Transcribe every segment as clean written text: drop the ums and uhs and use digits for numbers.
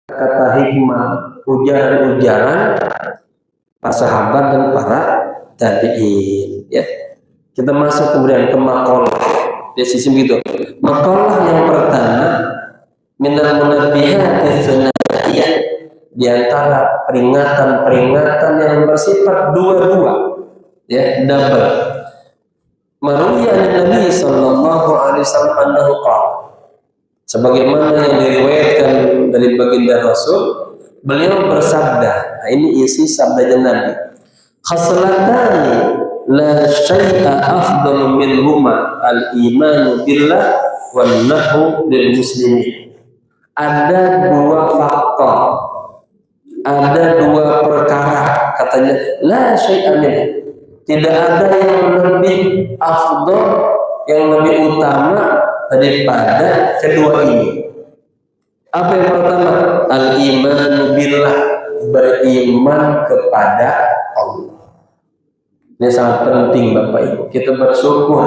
kata hikmah, ujaran-ujaran para sahabat dan para tabi'in. Ya. Kita masuk kemudian ke maqalah. Di sisi begitu. Maqalah yang pertama minal munabbihati tsunaiyah, di antara peringatan-peringatan yang bersifat dua-dua, ya, double. Marwiya Nabi sallallahu alaihi wasallam annahu qala, sebagaimana yang diriwayatkan dari baginda Rasul, beliau bersabda. Nah, ini isi sabdanya Nabi. Khaslatani la syai'a afdalu minhuma al-imanu billah wan nahwu lil muslimin. Ada dua faktor, ada dua perkara, katanya la syai'a min, tidak ada yang lebih afdal, yang lebih utama daripada kedua ini. Apa yang pertama? Al-iman billah, beriman kepada Allah. Ini sangat penting Bapak Ibu. Kita bersyukur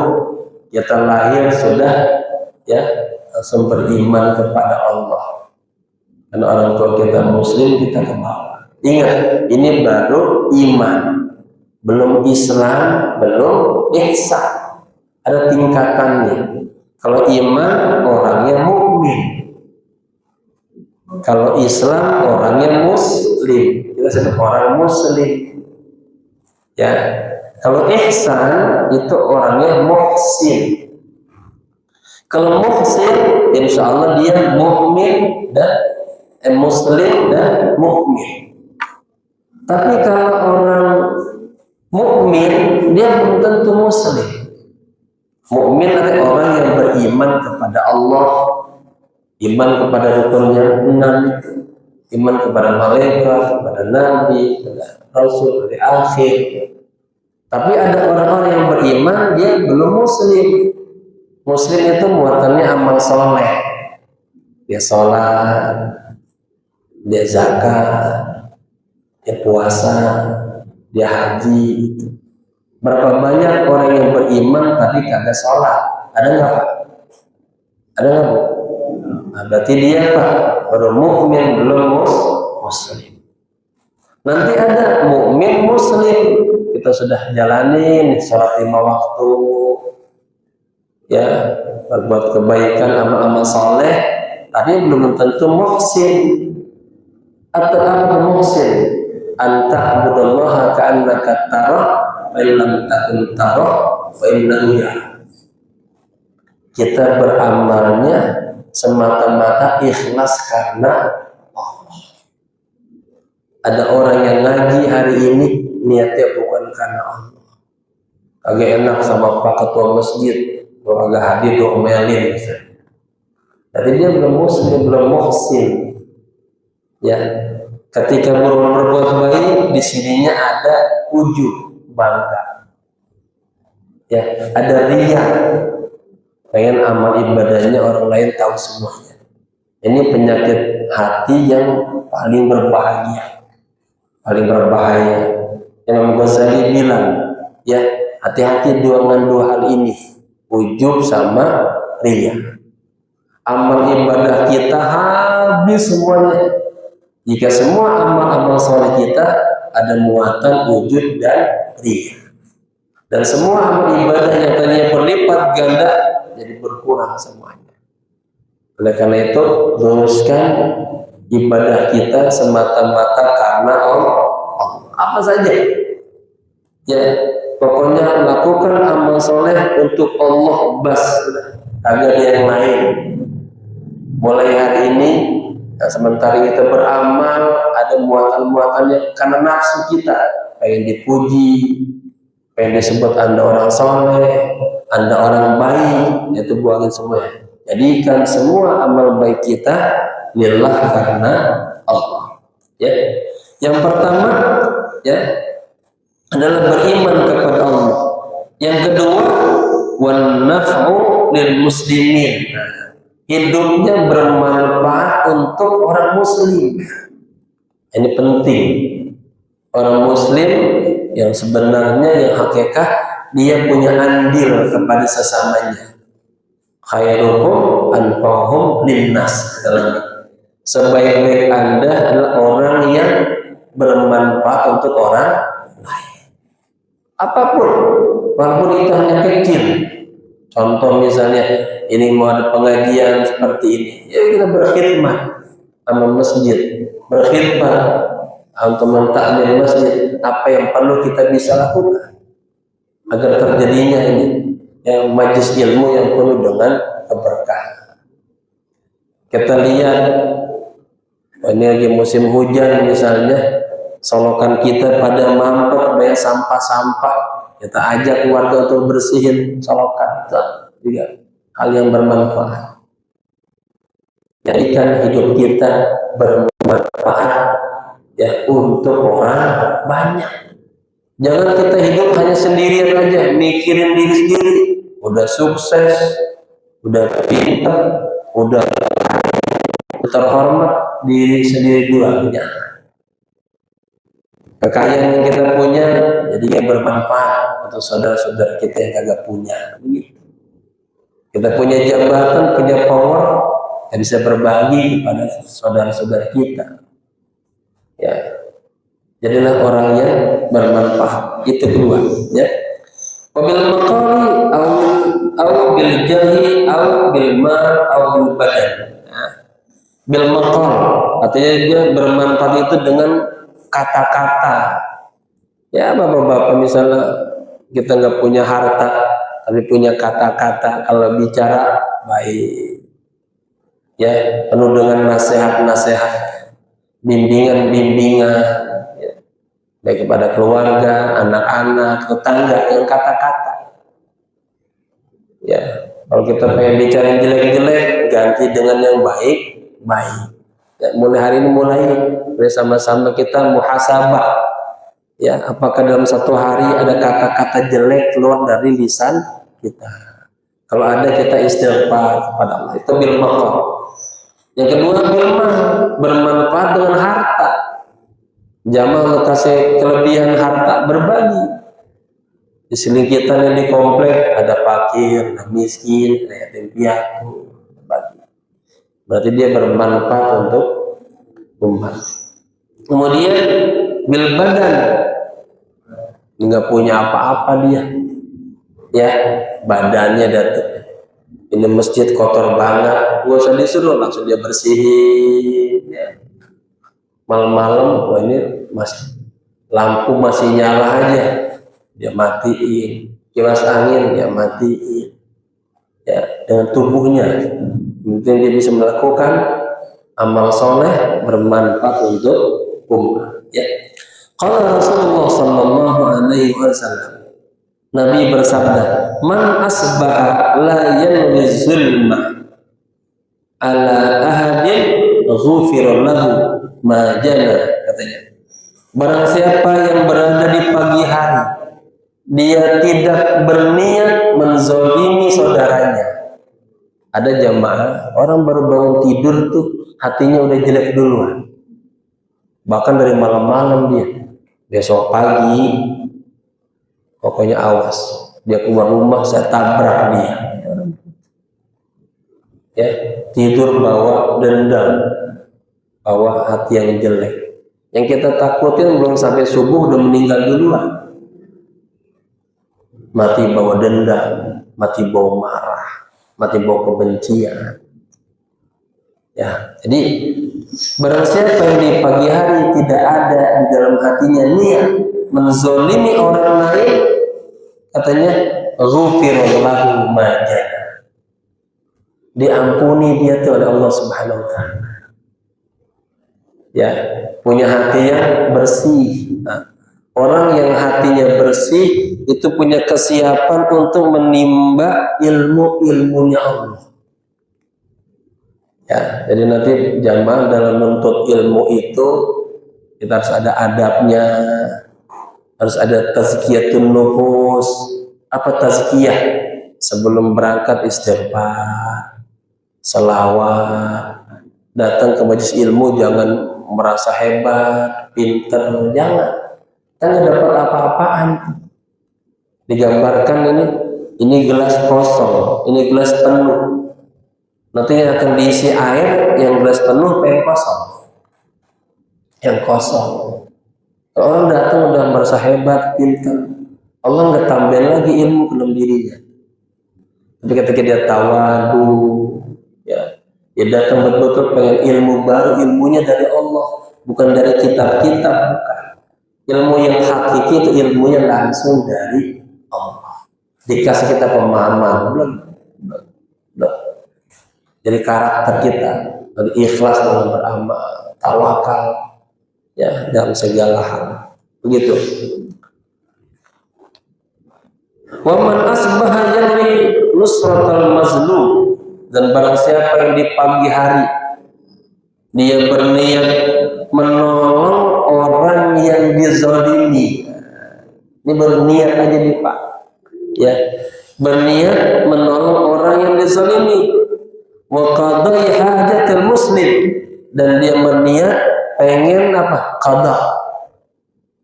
kita lahir sudah, ya, langsung beriman kepada Allah. Karena orang tua kita Muslim, kita ke bawah. Ingat, ini baru iman, belum Islam, belum ihsan. Ada tingkatannya. Kalau iman orangnya mukmin, kalau Islam orangnya muslim. Kita sebut orang muslim. Ya, kalau ihsan itu orangnya muhsin. Kalau muhsin, insya Allah dia mukmin dan muslim dan mukmin. Tapi kalau orang mukmin, dia belum tentu muslim. Mukmin adalah orang yang beriman kepada Allah, iman kepada rukunnya 6, iman kepada malaikat, kepada nabi, kepada rasul, dari akhir. Tapi ada orang-orang yang beriman, dia belum muslim. Muslim itu muatannya amal soleh. Dia sholat, dia zakat, dia puasa, dia haji. Berapa banyak orang yang beriman tapi kagak sholat? Ada nggak Pak? Ada nggak Bu? Nah, berarti dia Pak baru mukmin, belum muslim. Nanti ada mukmin muslim, kita sudah jalanin sholat 5 waktu, ya, berbuat kebaikan, amal-amal soleh, tapi belum tentu muhsin. Atau apa muhsin? Anta abudallaha ka'annaka tarah, fa illam takun tarah, fa innahu yarah. Kita beramalnya semata-mata ikhlas karena Allah. Ada orang yang ngaji hari ini niatnya bukan karena Allah. Agak enak sama Pak Ketua Masjid, kalau agak hadir diomelin misalnya. Jadi dia belum muslim, belum muhsin. Ya, ketika berbuat baik, di sininya ada ujub, bangga. Ya, ada riya. Pengen amal ibadahnya orang lain tahu semuanya. Ini penyakit hati yang paling berbahaya, paling berbahaya. Imam Ghazali bilang, ya, hati-hati dengan dua hal ini, ujub sama riya. Amal ibadah kita habis semuanya jika semua amal-amal soleh kita ada muatan ujub dan riya. Dan semua amal ibadah yang tadinya berlipat ganda jadi berkurang semuanya. Oleh karena itu, luruskan ibadah kita semata-mata karena Allah. Apa saja, ya, pokoknya lakukan amal soleh untuk Allah bas, agak yang lain. Mulai hari ini, nah, sementara kita beramal, ada muatan-muatannya karena nafsu kita, pengen dipuji, pengen disebut Anda orang soleh, Anda orang baik, itu buangin semuanya. Jadikan semua amal baik kita lillah karena Allah. Ya, yang pertama, ya, adalah beriman kepada Allah. Yang kedua, wan naf'u lil muslimin. Hidupnya bermanfaat untuk orang muslim. Ini penting. Orang muslim yang sebenarnya, yang hakikat, dia punya andil kepada sesamanya. Khairukum anfa'uhum linnas. Sebaik-baik Anda adalah orang yang bermanfaat untuk orang lain. Apapun, walaupun itu hanya kecil. Contoh misalnya, ini mau ada pengajian seperti ini, ya kita berkhidmat sama masjid, berkhidmat untuk mentakmir masjid. Apa yang perlu kita bisa lakukan agar terjadinya ini yang majlis ilmu yang penuh dengan keberkahan. Kita lihat ini lagi musim hujan misalnya, solokan kita pada mampet banyak sampah-sampah, kita ajak warga untuk bersihin solokan. Itu juga hal yang bermanfaat. Jadikan hidup kita bermanfaat ya untuk orang banyak. Jangan kita hidup hanya sendirian aja, mikirin diri sendiri. Udah sukses, udah pintar, udah terhormat, diri sendiri dulu. Kekayaan yang kita punya jadi yang bermanfaat untuk saudara-saudara kita yang kagak punya. Begitu. Kita punya jabatan, punya power, kita bisa berbagi kepada saudara-saudara kita. Ya, jadilah orang yang bermanfaat. Itu kedua. Ya. Wabil maqami aw bil jahi aw bil mal aw bil badan. Bil maqam, artinya dia bermanfaat itu dengan kata-kata. Ya bapak-bapak misalnya kita nggak punya harta tapi punya kata-kata, kalau bicara baik ya, penuh dengan nasihat-nasihat, bimbingan-bimbingan ya, baik kepada keluarga, anak-anak, tetangga, dengan kata-kata ya. Kalau kita pengen bicara yang jelek-jelek, ganti dengan yang baik ya, mulai hari ini mulai bersama-sama kita muhasabah ya, apakah dalam satu hari ada kata-kata jelek keluar dari lisan kita. Kalau ada, kita istighfar kepada Allah. Itu bil maqam. Yang kedua, bil mal, bermanfaat dengan harta. Jangan kasih kelebihan harta, berbagi. Di sini kita nih di komplek ada fakir, ada miskin, ada yatim piatu, berbagi. Berarti dia bermanfaat untuk umat. Kemudian bil badan, nggak punya apa-apa dia, ya badannya datang. Ini masjid kotor banget, gak usah disuruh, langsung dia bersihin. Ya. Malam-malam, wah ini lampu masih nyala aja, dia matiin. Kipas angin dia matiin. Ya, dengan tubuhnya, mungkin dia bisa melakukan amal soleh bermanfaat untuk umat. Ya. Qala Rasulullah sallallahu alaihi wasallam, Nabi bersabda, man asbaha la yanwi zulma ala ahadin ghufira lahu ma jana, katanya. Barang siapa yang berada di pagi hari, dia tidak berniat menzolimi saudaranya. Ada jamaah, orang baru bangun tidur tuh hatinya udah jelek duluan. Bahkan dari malam-malam dia, besok pagi pokoknya awas, dia keluar rumah saya tabrak dia. Ya, tidur bawa dendam, bawa hati yang jelek. Yang kita takutin belum sampai subuh udah meninggal duluan. Mati bawa dendam, mati bawa marah, mati bawa kebencian. Ya, jadi barang siapa yang di pagi hari tidak ada di dalam hatinya niat menzolimi orang lain, katanya ghufira lahu ma jana, diampuni dia tuh oleh Allah Subhanahu wa taala. Ya, punya hati yang bersih. Nah, orang yang hatinya bersih itu punya kesiapan untuk menimba ilmu-ilmunya Allah. Ya, jadi nanti jamaah dalam menuntut ilmu itu kita harus ada adabnya, harus ada tazkiyatun nufus. Apa tazkiyah? Sebelum berangkat istighfar, selawat, datang ke majelis ilmu jangan merasa hebat, pinter, jangan. Kita nggak dapat apa-apaan. Digambarkan ini gelas kosong, ini gelas penuh. Nanti akan diisi air, yang gelas penuh pengen kosong, yang kosong. Orang datang udah merasa hebat, pintar, Allah nggak tambahin lagi ilmu ke dalam dirinya. Tapi ketika dia tawadu, ya, dia datang betul-betul pengen ilmu baru, ilmunya dari Allah, bukan dari kitab-kitab, bukan. Ilmu yang hakiki itu ilmunya langsung dari Allah. Dikasih kita pemahaman, belum. Jadi karakter kita, dari ikhlas dalam beramal, tawakal, ya, dalam segala hal. Begitu. Wa man asbaha yanwi nusratal mazlum, dan barang siapa yang di pagi hari dia berniat menolong orang yang dizalimi. Ini berniat aja nih Pak, ya, berniat menolong orang yang dizalimi. Wa qadai hajatul muslim, dan dia berniat pengen apa? Qada,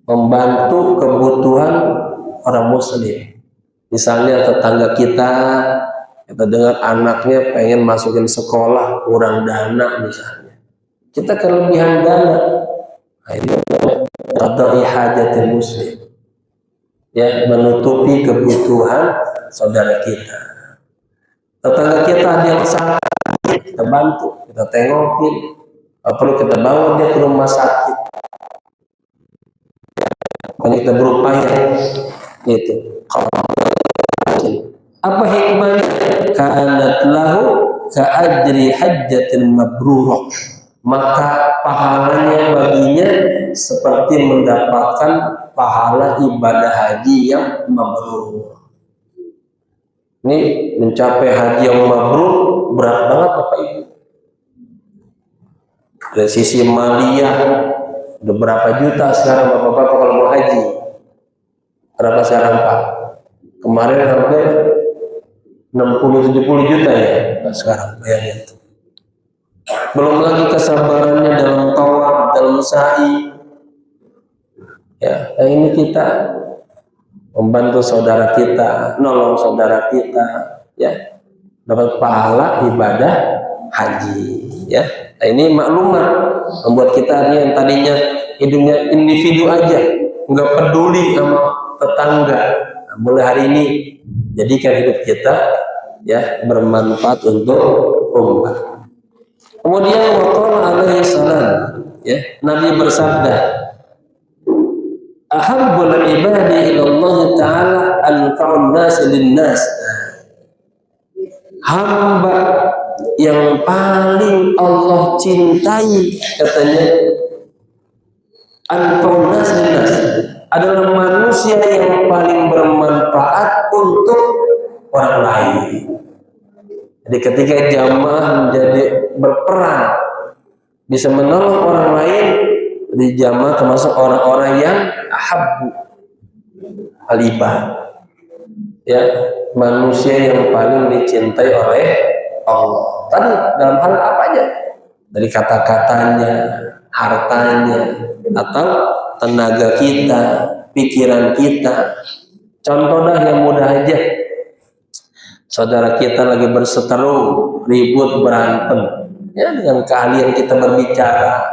membantu kebutuhan orang muslim. Misalnya tetangga kita dengar anaknya pengen masukin sekolah, kurang dana misalnya, kita kelebihan dana. Nah, ini qadai hajatul muslim, ya, menutupi kebutuhan saudara kita. Tetangga kita ada yang sakit, kita bantu, kita tengokin, perlu kita bawa dia ke rumah sakit. Pokoknya kita berupaya, itu. Apa hikmahnya? Ka'anat lahu ka'ajri hajjatin mabrurah, maka pahalanya baginya seperti mendapatkan pahala ibadah haji yang mabrur. Ini mencapai haji yang mabrur berat banget Bapak Ibu. Dari sisi maliyah, udah berapa juta sekarang Bapak-Bapak kalau mau haji? Berapa sekarang Pak? Kemarin hampir 60-70 juta ya. Nah, sekarang bayangin itu. Belum lagi kesabarannya dalam tawaf, dalam sa'i. Ya, ini kita membantu saudara kita, nolong saudara kita, ya, dapat pahala ibadah haji, ya. Nah, ini maklumat membuat kita yang tadinya hidupnya individu aja, nggak peduli sama tetangga. Nah, mulai hari ini jadikan hidup kita, ya, bermanfaat untuk umat. Kemudian waqala alaihi salam, ya, Nabi bersabda, ahabbul ibadi ilallah ta'ala anfa'un nas linnas. Hamba yang paling Allah cintai, katanya, anfa'un nas linnas, adalah manusia yang paling bermanfaat untuk orang lain. Jadi ketika jamaah menjadi berperan bisa menolong orang lain, di jamaah termasuk orang-orang yang ahabbu al-ibad, ya, manusia yang paling dicintai oleh Allah. Tadi dalam hal apa aja? Dari kata-katanya, hartanya, atau tenaga kita, pikiran kita. Contoh dah yang mudah aja. Saudara kita lagi berseteru, ribut, berantem, ya, dengan keahlian kita berbicara,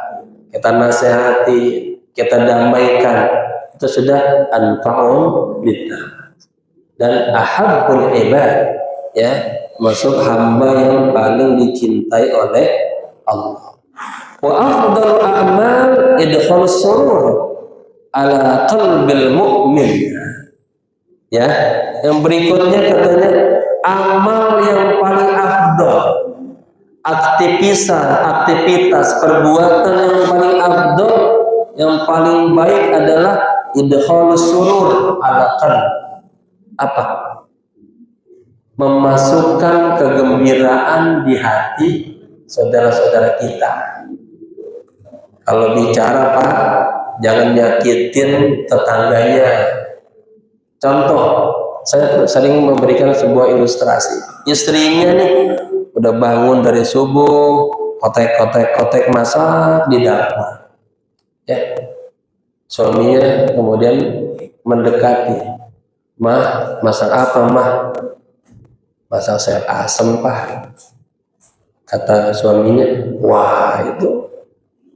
kita nasihati, kita damaikan, itu sudah anfa'un lillah. Dan ahabbul ibad, ya, masuk hamba yang paling dicintai oleh Allah. Wa afdal a'mal idkhalus surur ala qalbil mu'min. Ya, yang berikutnya katanya amal yang paling afdal, aktivitas perbuatan yang paling afdal, yang paling baik adalah idkhalus surur ala qalb. Apa? Memasukkan kegembiraan di hati saudara-saudara kita. Kalau bicara Pak, jangan nyakitin tetangganya. Contoh, saya sering memberikan sebuah ilustrasi. Istrinya nih udah bangun dari subuh, kotek masak di dapur, ya. Suaminya kemudian mendekati, "Mah, masak apa, Mah?" "Masak sayur asem, Pak." Kata suaminya, wah itu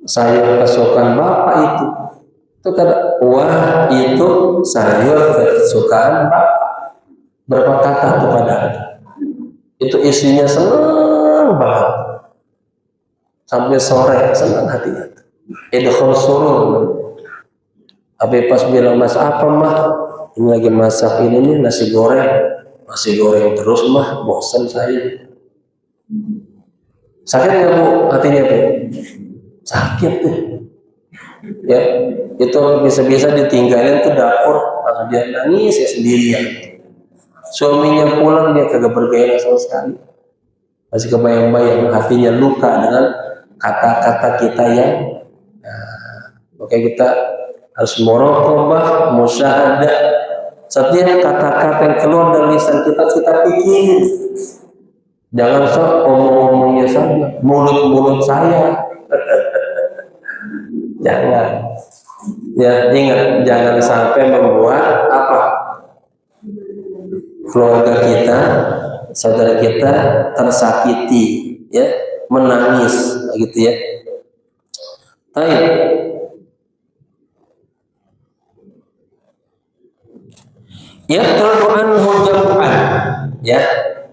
sayur kesukaan bapak itu. Itu kata, wah itu sayur kesukaan bapak. Berapa kata kepada itu istrinya senang banget. Sampai sore senang hatinya. Idkhul surur. Tapi pas bilang, mas apa mah? Ini lagi masak ini nih nasi goreng. Nasi goreng terus mah, bosan saya. Sakit nggak bu hatinya bu? Sakit tuh. Ya, itu bisa-bisa ditinggalin ke dapur, lalu dia nangis ya sendirian. Suaminya pulang dia kagak bergairah sama sekali. Masih kebayang-bayang hatinya luka dengan kata-kata kita yang makanya kita harus muraqabah, musyahadah. Setiap kata-kata yang keluar dari lisan kita pikirin. Jangan sok omong-omongnya saja, mulut-mulut saya. Jangan. Ya ingat, jangan sampai membuat apa? Keluarga kita, saudara kita tersakiti, ya, menangis, gitu ya. Baik. Yaqtulu anhu jam'an, ya.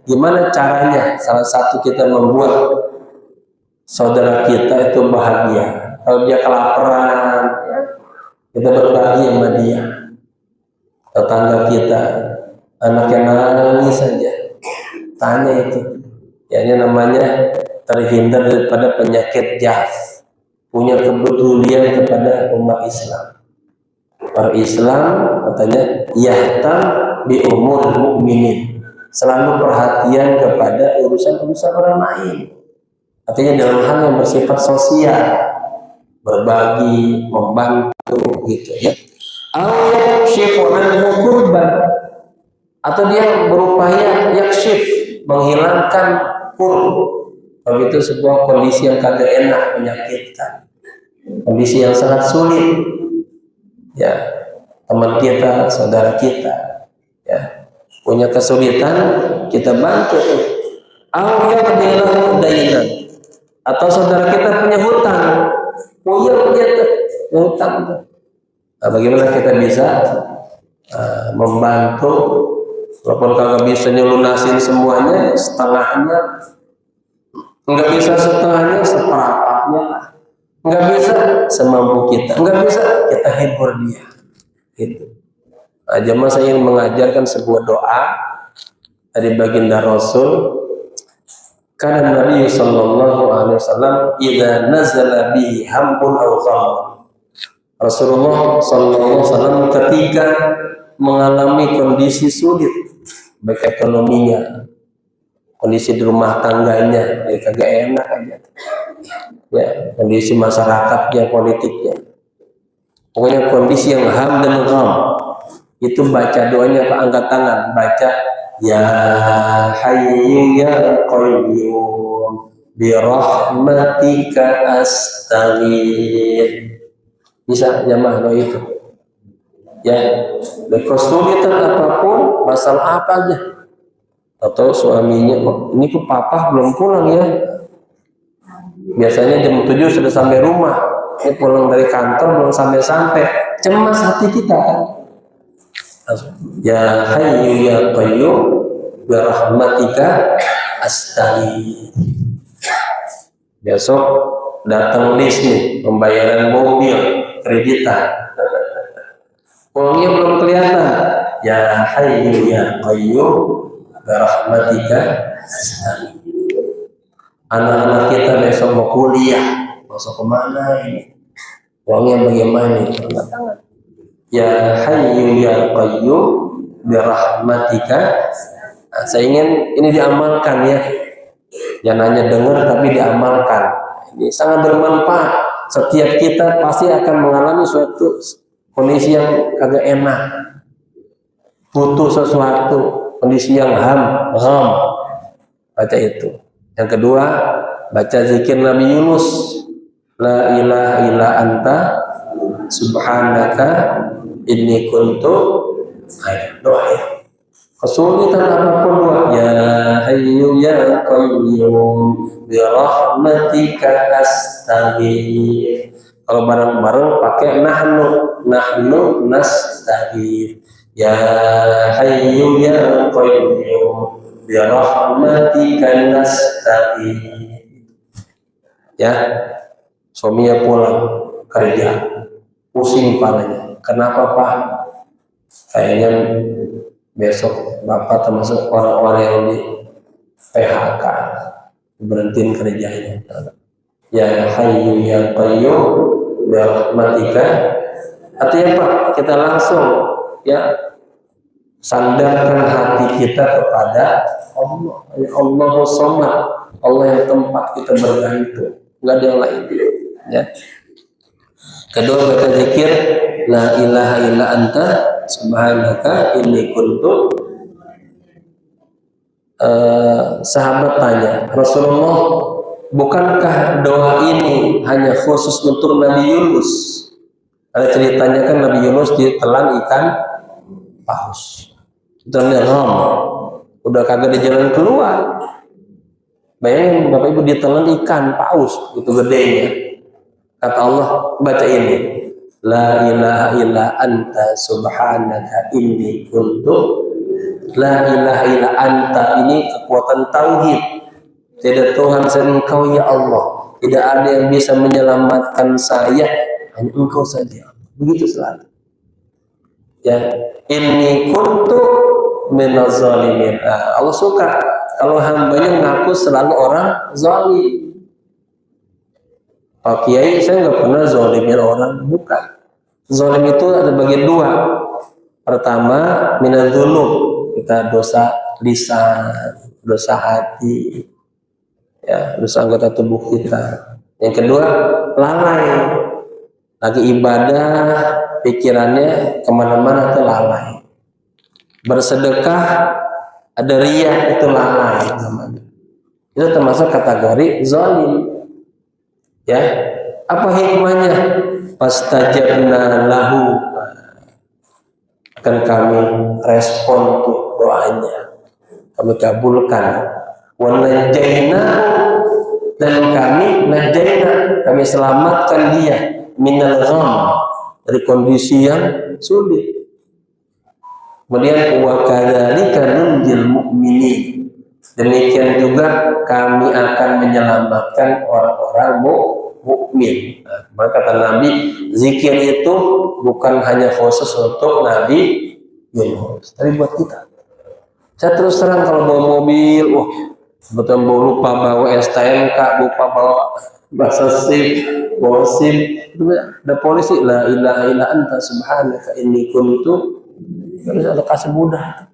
Gimana caranya? Salah satu kita membuat saudara kita itu bahagia. Kalau dia kelaparan, ya, kita berbagi sama dia. Tetangga kita, anaknya nangis saja, tanya itu. Ya, ini namanya terhindar daripada penyakit jaf. Punya kepedulian kepada umat Islam. Para Islam katanya yahtam bi umur mukminin, selalu perhatian kepada urusan-urusan orang lain. Artinya dalam hal yang bersifat sosial, berbagi, membantu, gitu ya. Yakshifu anhu kurban, atau dia berupaya yakshif, menghilangkan kurb. Kalau itu sebuah kondisi yang kagak enak, menyakitkan, kondisi yang sangat sulit. Ya, teman kita, saudara kita, ya, punya kesulitan, kita bantu. Atau saudara kita punya hutang, punya hutang. Nah, bagaimana kita bisa membantu? Walaupun kagak bisa nyelunasin semuanya, setengahnya, nggak bisa setengahnya, seperempatnya, nggak bisa semampu kita, nggak bisa kita hibur dia. Gitu. Nah, jemaah saya ingin mengajarkan sebuah doa dari baginda Rasul. Karena Nabi Sallallahu Alaihi Wasallam idza nazala bihi hambun aw gham. Rasulullah Sallallahu Alaihi Wasallam ketika mengalami kondisi sulit, baik ekonominya, kondisi di rumah tangganya, dia kagak enak aja. Ya, kondisi masyarakatnya, politiknya, pokoknya kondisi yang ham dan gham, itu baca doanya, Pak, angkat tangan, baca ya hayyu ya qayyum bi rahmatika astaghith. Bisa jamaah doa itu. Ya, kesulitan apapun, masalah apa aja. Atau suaminya, oh, ini kok papa belum pulang ya? Biasanya jam 7 sudah sampai rumah. Ini pulang dari kantor belum sampai-sampai. Cemas hati kita kan. Ya hayyu ya qayyum bi rahmatika astaghith. Besok datang list nih, pembayaran mobil, kreditan. Uangnya belum kelihatan. Ya hayyu ya qayyum bi rahmatika astaghith. Anak-anak kita besok mau kuliah, masuk kemana ini? Uangnya bagaimana? Angkat tangan. Ya hayyu ya qayyum bi rahmatika. Nah, saya ingin ini diamalkan ya. Jangan hanya dengar tapi diamalkan. Ini sangat bermanfaat. Setiap kita pasti akan mengalami suatu kondisi yang agak enak. Butuh sesuatu, kondisi yang gham. Baca itu. Yang kedua, baca zikir Nabi Yunus. La ilaha illa anta subhanaka inni kuntu. Doa ya. kesulitan apapun doa, ya hayyu ya qayyum bi rahmatika astaghfir. Kalau bareng-bareng pakai nahnu nastaghfir. Ya hayyu ya qayyum bi rahmatika nastaghfir. Ya, suaminya pulang kerja, pusing palanya. Kenapa Pak? Kayaknya besok Bapak termasuk orang-orang yang di PHK, berhentiin kerjanya. Ya hayyu ya qayyum bi rahmatika. Artinya Pak, kita langsung ya sandarkan hati kita kepada Allah. Allahu Samad, Allah yang tempat kita bergantung, nggak ada yang lain. Ya. Kedua baca zikir la ilaha illa anta subhanaka inni kuntu. Sahabat tanya, Rasulullah, bukankah doa ini hanya khusus untuk Nabi Yunus? Ada ceritanya kan Nabi Yunus ditelan ikan paus. Ditelan ram, udah kagak di jalan keluar. Bayangin Bapak Ibu ditelan ikan paus, itu gedenya. Kata Allah, baca ini. La ilaha illa anta subhanaka inni kuntu. La ilaha illa anta, ini kekuatan tauhid. Tidak Tuhan selain Engkau ya Allah. Tidak ada yang bisa menyelamatkan saya, hanya Engkau saja. Begitu selalu. Ya, inni kuntu minaz zalimin. Allah suka kalau hambanya ngaku selalu orang zalim. Pak Kiai, saya nggak pernah zalimin orang, bukan. Zalim itu ada bagian dua. Pertama, minadzunub, kita dosa lisan, dosa hati, ya, dosa anggota tubuh kita. Yang kedua, lalai, lagi ibadah, pikirannya kemana-mana tuh lalai. Bersedekah, ada riya, itu lalai namanya. Itu termasuk kategori zalim. Ya, apa hikmahnya? Pastajabna lahu, akan kami respon tuh doanya, kami kabulkan. Wa najainahu, dan kami selamatkan dia minal gham, dari kondisi yang sulit. Kemudian wa kadzalika nunjil mu'minin, demikian juga kami akan menyelamatkan orang-orang mukmin. Maka kata Nabi, zikir itu bukan hanya khusus untuk Nabi Yunus, tapi buat kita. Saya terus terang kalau bawa mobil, betul lupa bawa STNK, lupa bawa bahasa SIM, bawa SIM, ada polisi, la ilaha illa anta subhanaka inni kuntu, harus ada kasih mudah.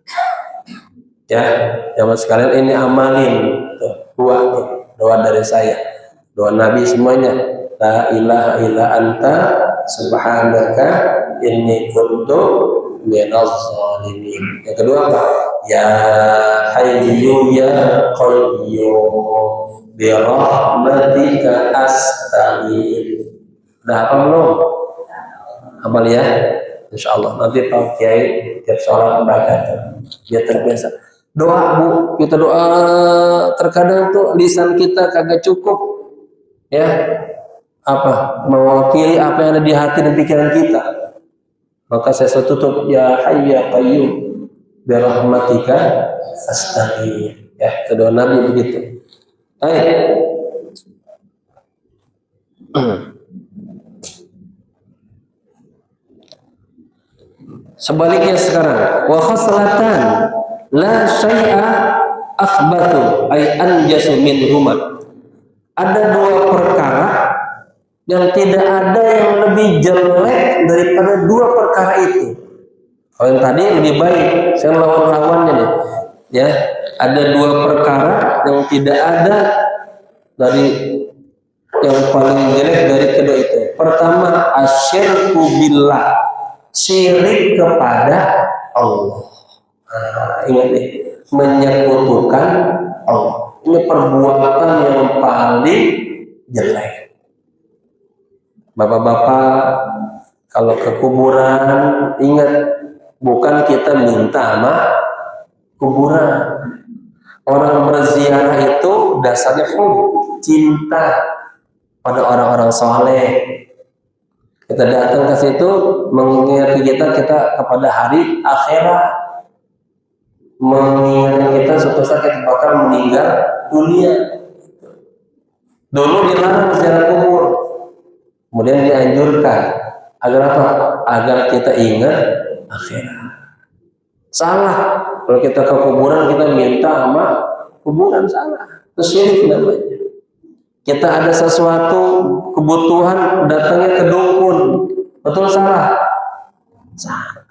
Ya, jamaah sekalian, ini amalin tuh, doa dari saya, doa Nabi semuanya. La ilaha illa anta subhanaka inni kuntu minaz zalimin. Yang kedua apa? Ya hayyu ya qayyum bi rahmatika astaghfir. Udah apa belum? Hafal ya? Insyaallah nanti Pak Kiai tiap sholat baca, biar terbiasa. Doa Bu, kita doa terkadang tuh lisan kita kagak cukup, ya, apa mewakili apa yang ada di hati dan pikiran kita. Maka saya tutup, ya hayyu ya qayyum bi rahmatika astaghfir. Ya, kedua Nabi begitu. Baik. Sebaliknya sekarang, wa khaslatan la syai'a akhbathu ay anjasu minhuma. Ada dua perkara yang tidak ada yang lebih jelek daripada dua perkara itu. Kalau yang tadi lebih baik, saya lawan-lawannya nih. Ya, ada dua perkara yang tidak ada dari yang paling jelek dari kedua itu. Pertama, asyirku billah, syirik kepada Allah. Ingat nih, menyekutukan Allah. Ini perbuatan yang paling jelek. Bapak-bapak, kalau ke kuburan, ingat, bukan kita minta sama kuburan. Orang berziarah itu dasarnya cinta pada orang-orang soleh. Kita datang ke situ mengingat kita kepada hari akhirat, mengingat kita suatu saat kita bakal meninggal dunia. Dulu dilarang ziarah kubur, kemudian dianjurkan agar apa? Agar kita ingat akhirat. Salah kalau kita ke kuburan kita minta sama kuburan, salah. Itu syirik namanya. Kita ada sesuatu kebutuhan datangnya ke dukun, betul salah? Salah.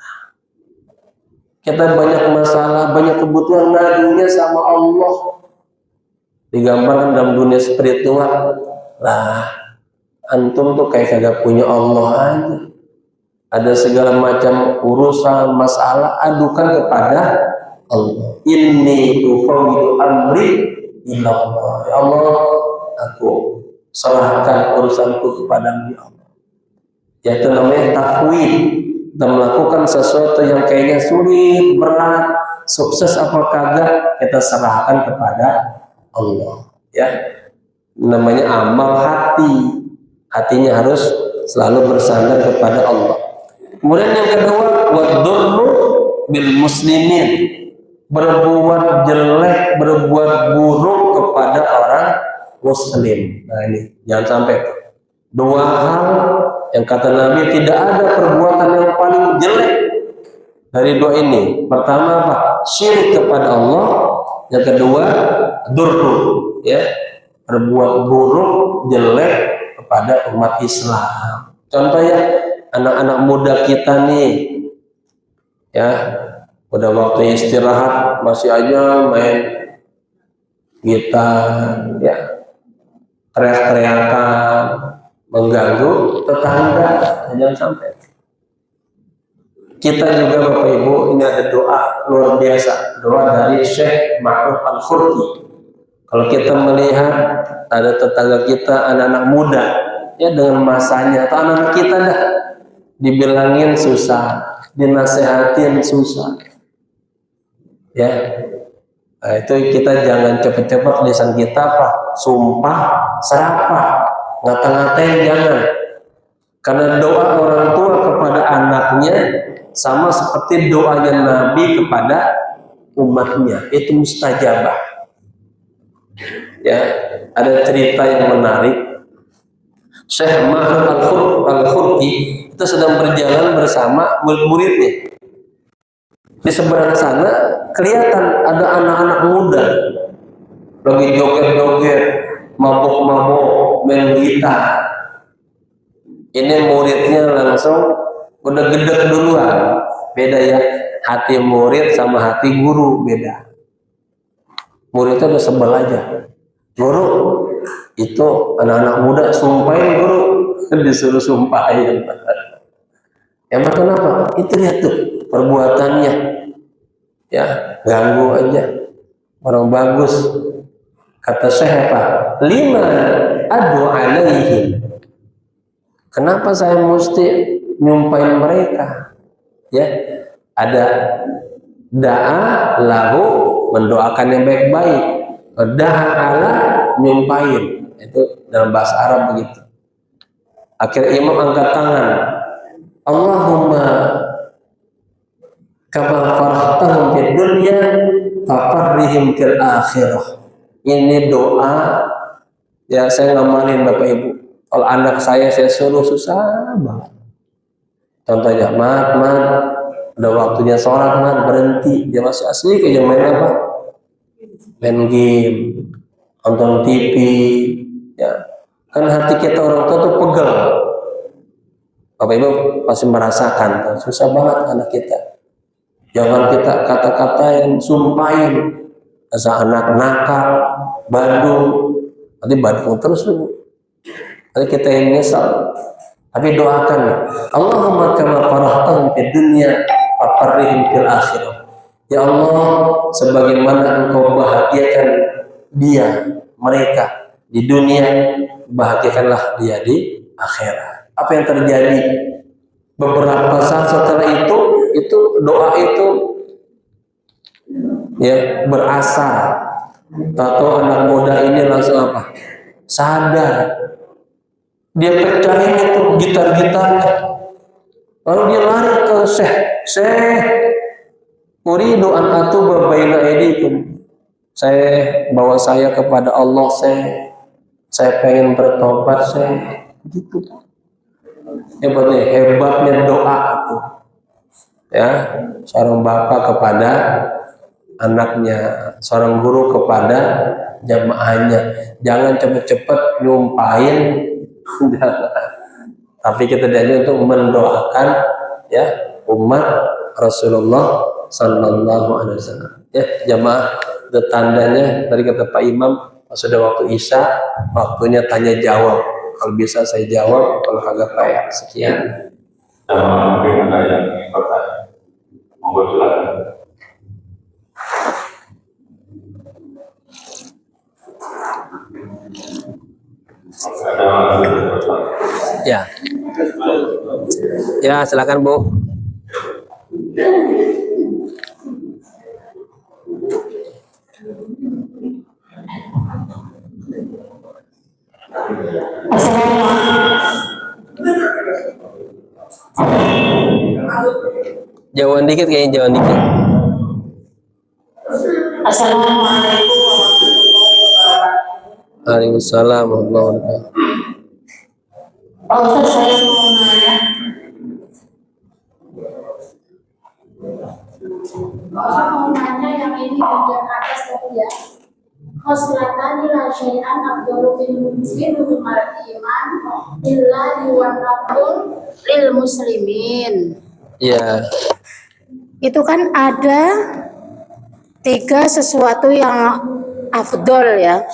Kita banyak masalah, banyak kebutuhan ngadunya sama Allah. Digambarkan dalam dunia spiritual, lah antum tuh kayak kagak punya Allah aja. Ada segala macam urusan masalah, adukan kepada Allah. Inni ufawwidu amri ila Allah. Ya Allah, aku serahkan urusanku kepadamu ya Allah. Yaitu namanya tafwid. Kita melakukan sesuatu yang kayaknya sulit, berat, sukses apa kagak, kita serahkan kepada Allah. Ya, namanya amal hati. Hatinya harus selalu bersandar kepada Allah. Kemudian yang kedua, wadurru bil muslimin, berbuat jelek, berbuat buruk kepada orang muslim. Nah ini jangan sampai. Dua hal yang kata Nabi tidak ada perbuatan yang paling jelek dari dua ini. Pertama apa? Syirik kepada Allah. Yang kedua, durru, ya, berbuat buruk, jelek kepada umat Islam. Contohnya anak-anak muda kita nih, ya, udah waktu istirahat masih aja main gitar, ya, teriak-teriakan, mengganggu tetangga. Jangan sampai. Kita juga Bapak Ibu, ini ada doa luar biasa, doa dari Syekh Ma'ruf Al-Khurqi. Kalau kita melihat ada tetangga kita, anak-anak muda, ya dengan masanya, atau anak-anak kita dah, dibilangin susah, dinasehatin susah, ya, nah, itu kita jangan cepet-cepet lisan kita apa, sumpah, serapah, ngata-ngatain jangan, karena doa orang tua kepada anaknya sama seperti doanya Nabi kepada umatnya, itu mustajabah. Ya, ada cerita yang menarik. Syekh Ma'ruf Al-Khurqi itu sedang berjalan bersama murid-muridnya. Di seberang sana kelihatan ada anak-anak muda lagi joget-joget, mabok-mabok, main gitar. Ini muridnya langsung udah gedek duluan. Beda ya, hati murid sama hati guru beda. Muridnya udah sebel aja. Guru, itu anak-anak muda sumpahin guru, disuruh sumpahin. Emang kenapa? Itu lihat tuh perbuatannya, ya, ganggu aja. Orang bagus. Kata Syekh apa? Lima adu alaihim. Kenapa saya mesti nyumpahin mereka? Ya, ada da'a lahu, mendoakan yang baik-baik. Da'a ala, nyumpahin. Itu dalam bahasa Arab begitu. Akhirnya imam angkat tangan. Allahumma kama farahtahum fid dunya fafarrihim fil akhirah. Ini doa, ya, saya ngamalin Bapak Ibu. Kalau anak saya suruh susah banget. Contohnya, mat, udah waktunya sholat, mat, berhenti. Dia masih asli kayak main apa? Main game, nonton TV, ya. Kan hati kita orang tua tuh pegel. Bapak Ibu pasti merasakan, susah banget anak kita. Jangan kita kata-kata yang sumpahin. Asa anak nakal, bandung, nanti bandung terus tuh. Nanti kita yang nyesal. Tapi doakan, Allahumma kama farahtahum fid dunya fafarrihim fil akhirah. Ya Allah, sebagaimana Engkau bahagiakan mereka di dunia, bahagiakanlah dia di akhirat. Apa yang terjadi? Beberapa saat setelah itu doa itu ya berasar. Tahu anak muda ini langsung apa? Sadar. Dia pecahin itu gitar-gitarnya. Lalu dia lari ke Syekh, uridu an atuba baina aydikum. Bawa saya kepada Allah, saya pengen bertobat, gitu. Hebatnya doa itu. Ya, seorang bapak kepada anaknya, seorang guru kepada jamaahnya. Jangan cepat-cepat nyumpahin, tapi kita diajak untuk mendoakan ya umat Rasulullah Sallallahu Alaihi Wasallam. Ya jamaah, itu tandanya tadi kata Pak Imam, sudah waktu Isya, waktunya tanya jawab. Kalau bisa saya jawab, kalau kagak payah. Sekian. Mungkin ada yang ingin bertanya. Monggo silakan. Ya. Ya, silakan Bu. Jauhan dikit kayaknya, jauhan dikit. Assalamualaikum warahmatullahi wabarakatuh. Waalaikumsalam warahmatullahi wabarakatuh. Pak Ustadz, saya mau nanya. Saya mau nanya yang ini bagian atas tadi ya. Khoslatani la syai'an afdalu min muslimin iman illa yuwannabun lil muslimin. Iya. Itu kan ada 3 sesuatu yang afdol ya.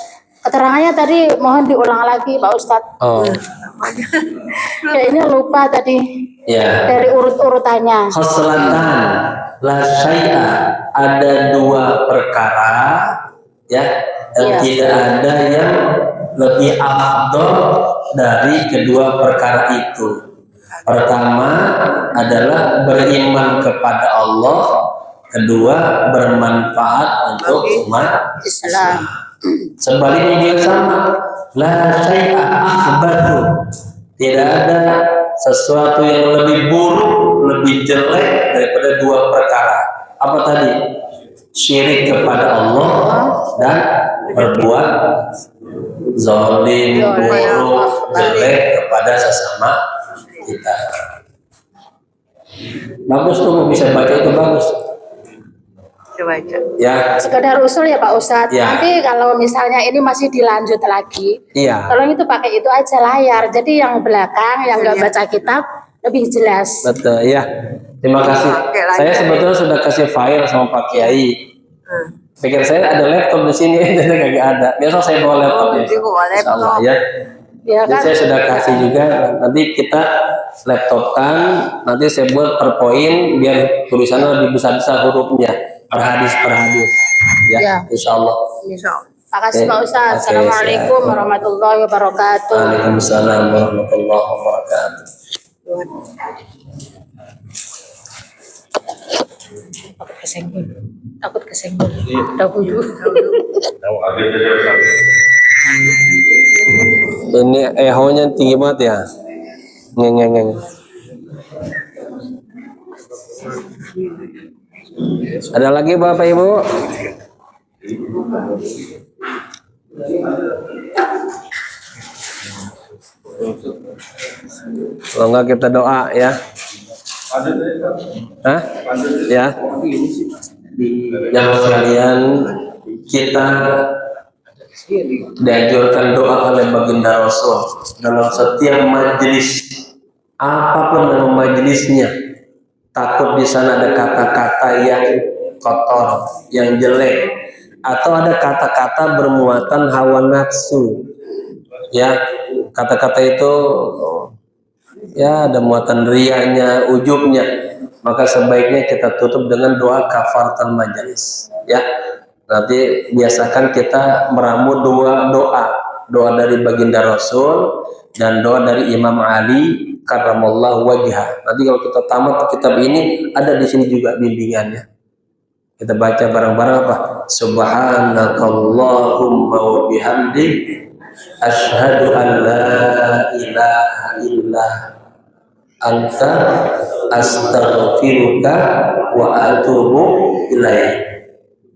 Keterangannya tadi mohon diulang lagi Pak Ustadz. Oh. Kayaknya lupa tadi. Ya. Dari urut-urutannya. Khoslatan la syai'a, ada 2 perkara ya, dan tidak ada yang lebih afdol dari kedua perkara itu. Pertama adalah beriman kepada Allah, kedua bermanfaat untuk umat Islam. Sebaliknya juga sama, la syai'a akhbathu, tidak ada sesuatu yang lebih buruk, lebih jelek daripada 2 perkara. Apa tadi? Syirik kepada Allah dan berbuat zalim, buruk, jelek kepada sesama kita. Bagus tuh, bisa baca itu bagus. Baca. Ya. Sekedar usul ya Pak Ustadz. Ya. Nanti kalau misalnya ini masih dilanjut lagi, Iya. tolong itu pakai itu aja layar. Jadi yang belakang yang nggak baca kitab lebih jelas. Betul, ya. Terima kasih. Saya sebetulnya sudah kasih file sama Pak Kiai. Pikir saya ada laptop di sini, jadi kagak ada. Besok saya bawa laptopnya. Insyaallah ya. Ya Jadi kan? saya sudah kasih juga. Nanti kita laptopkan. Nanti saya buat per poin biar tulisannya lebih besar-besar hurufnya. Per hadis. Ya. Insyaallah. Makasih Pak Ustadz. Oke, Assalamualaikum siap. warahmatullahi wabarakatuh. Waalaikumsalam warahmatullahi wabarakatuh. Takut kesenggol. Dahulu. Ini ehonya tinggi banget ya. Ngeng. Ada lagi Bapak Ibu? Kalau enggak kita doa ya. Hah? Ya. Yang sekalian, kita dianjurkan doa oleh baginda Rasul dalam setiap majelis, apapun nama majelisnya. Takut di sana ada kata-kata yang kotor, yang jelek, atau ada kata-kata bermuatan hawa nafsu. Ya, kata-kata itu ya ada muatan rianya, ujubnya. Maka sebaiknya kita tutup dengan doa kafaratul majelis. Ya, nanti biasakan kita meramu 2 doa dari baginda Rasul dan doa dari Imam Ali karramallahu wajhah. Nanti kalau kita tamat kitab ini ada di sini juga bimbingannya. Kita baca bareng-bareng apa? Subhanakallahumma wa bihamdik asyhadu an la ilaha illa anta astaghfiruka wa atubu ilaik.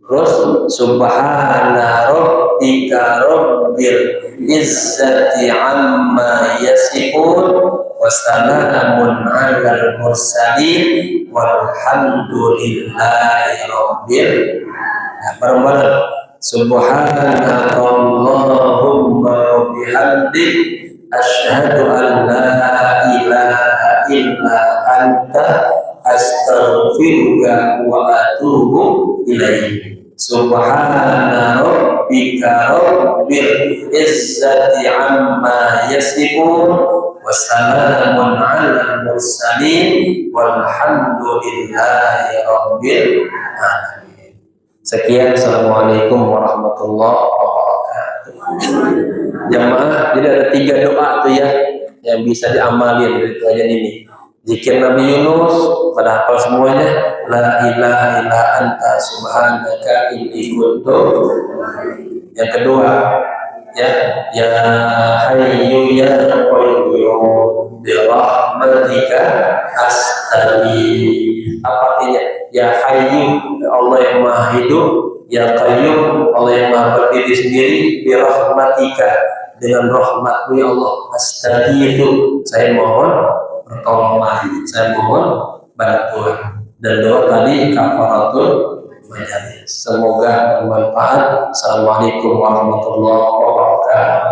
Terus subhana rabbika rabbil izzati amma yasifun wa salamun 'alal mursalin walhamdulillahi rabbil bareng-bareng subhanakallahumma wa bihamdik asyhadu an la ilaha illa anta astaghfiruka wa atubu ilaik. Subhana rabbika rabbil izzati amma yasifun wa salamun 'alal mursalin walhamdulillahi rabbil alamin. Sekian, assalamualaikum warahmatullahi wabarakatuh. Jamaah, jadi ada 3 doa tuh ya yang bisa diamalin dari kajian ini. Zikir Nabi Yunus pada hafal semuanya, la ilaha illa anta subhanaka inni kuntu. Yang kedua ya hayyu ya qayyum bi rahmatika astaghfir. Apa artinya? Ya hayyu, Allah yang maha hidup, ya qayyum, Allah yang maha berdiri sendiri, bi rahmatika, dengan rahmatmu ya Allah, astaghfir, saya mohon pertolongan, saya mohon bantuan. Dan doa tadi kafaratul majelis. Semoga bermanfaat. Assalamualaikum warahmatullahi wabarakatuh.